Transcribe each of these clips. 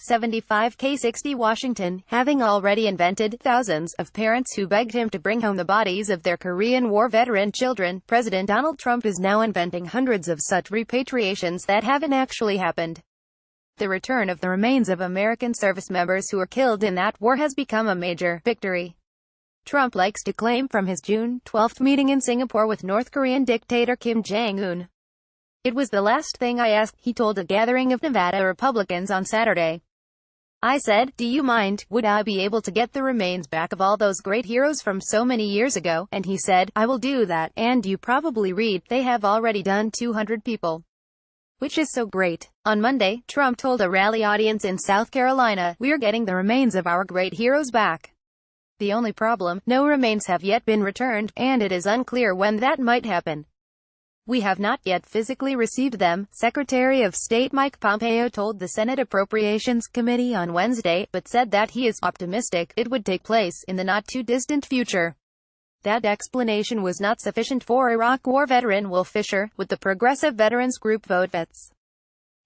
75K60 Washington, having already invented thousands of parents who begged him to bring home the bodies of their Korean War veteran children. President Donald Trump is now inventing hundreds of such repatriations that haven't actually happened. The return of the remains of American service members who were killed in that war has become a major victory. Trump likes to claim from his June 12 meeting in Singapore with North Korean dictator Kim Jong-un. "It was the last thing I asked," he told a gathering of Nevada Republicans on Saturday. "I said, do you mind, would I be able to get the remains back of all those great heroes from so many years ago? And he said, I will do that, and you probably read, they have already done 200 people. Which is so great." On Monday, Trump told a rally audience in South Carolina, "We're getting the remains of our great heroes back. The only problem, no remains have yet been returned, and it is unclear when that might happen. We have not yet physically received them," Secretary of State Mike Pompeo told the Senate Appropriations Committee on Wednesday, but said that he is optimistic it would take place in the not-too-distant future. That explanation was not sufficient for Iraq War veteran Will Fisher, with the progressive veterans group VoteVets.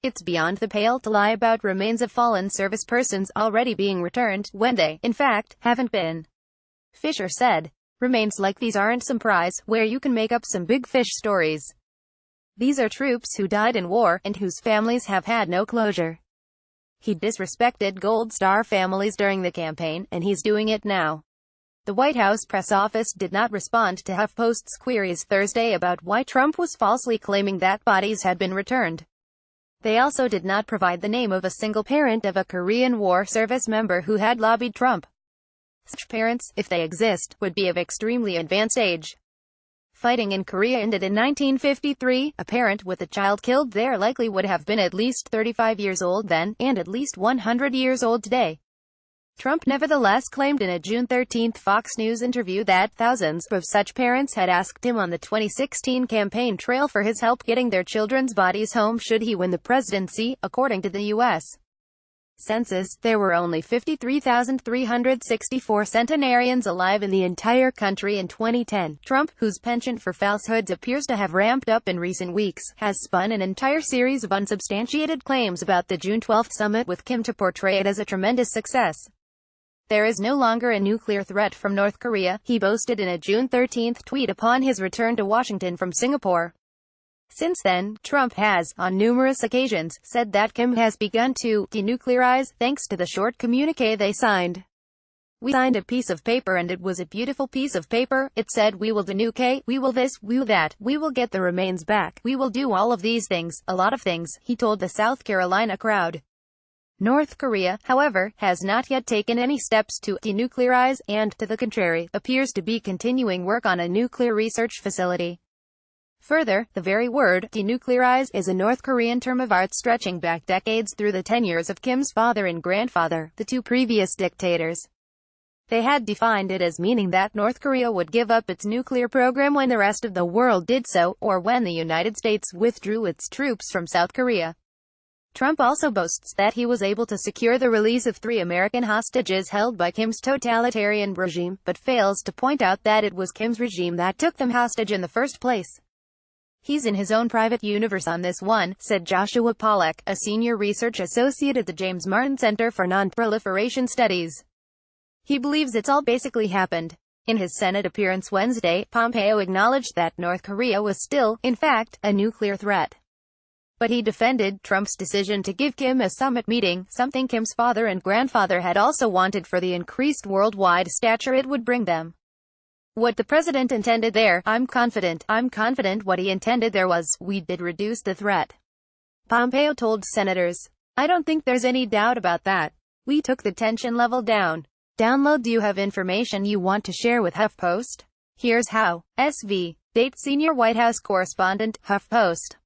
"It's beyond the pale to lie about remains of fallen service persons already being returned, when they, in fact, haven't been," Fisher said. "Remains like these aren't some prize, where you can make up some big fish stories. These are troops who died in war, and whose families have had no closure." He disrespected Gold Star families during the campaign, and he's doing it now. The White House press office did not respond to HuffPost's queries Thursday about why Trump was falsely claiming that bodies had been returned. They also did not provide the name of a single parent of a Korean War service member who had lobbied Trump. Such parents, if they exist, would be of extremely advanced age. Fighting in Korea ended in 1953. A parent with a child killed there likely would have been at least 35 years old then, and at least 100 years old today. Trump nevertheless claimed in a June 13 Fox News interview that thousands of such parents had asked him on the 2016 campaign trail for his help getting their children's bodies home should he win the presidency. According to the U.S. Census, there were only 53,364 centenarians alive in the entire country in 2010. Trump, whose penchant for falsehoods appears to have ramped up in recent weeks, has spun an entire series of unsubstantiated claims about the June 12 summit with Kim to portray it as a tremendous success. "There is no longer a nuclear threat from North Korea," he boasted in a June 13 tweet upon his return to Washington from Singapore. Since then, Trump has, on numerous occasions, said that Kim has begun to denuclearize, thanks to the short communique they signed. "We signed a piece of paper and it was a beautiful piece of paper. It said we will denucleate, we will this, we will that, we will get the remains back, we will do all of these things, a lot of things," he told the South Carolina crowd. North Korea, however, has not yet taken any steps to denuclearize, and, to the contrary, appears to be continuing work on a nuclear research facility. Further, the very word, denuclearize, is a North Korean term of art stretching back decades through the tenures of Kim's father and grandfather, the two previous dictators. They had defined it as meaning that North Korea would give up its nuclear program when the rest of the world did so, or when the United States withdrew its troops from South Korea. Trump also boasts that he was able to secure the release of 3 American hostages held by Kim's totalitarian regime, but fails to point out that it was Kim's regime that took them hostage in the first place. "He's in his own private universe on this one," said Joshua Pollack, a senior research associate at the James Martin Center for Non-Proliferation Studies. "He believes it's all basically happened." In his Senate appearance Wednesday, Pompeo acknowledged that North Korea was still, in fact, a nuclear threat. But he defended Trump's decision to give Kim a summit meeting, something Kim's father and grandfather had also wanted for the increased worldwide stature it would bring them. "What the president intended there, I'm confident what he intended there was, we did reduce the threat," Pompeo told senators. "I don't think there's any doubt about that. We took the tension level down." Download. Do you have information you want to share with HuffPost? Here's how. SV. Date Senior White House Correspondent, HuffPost.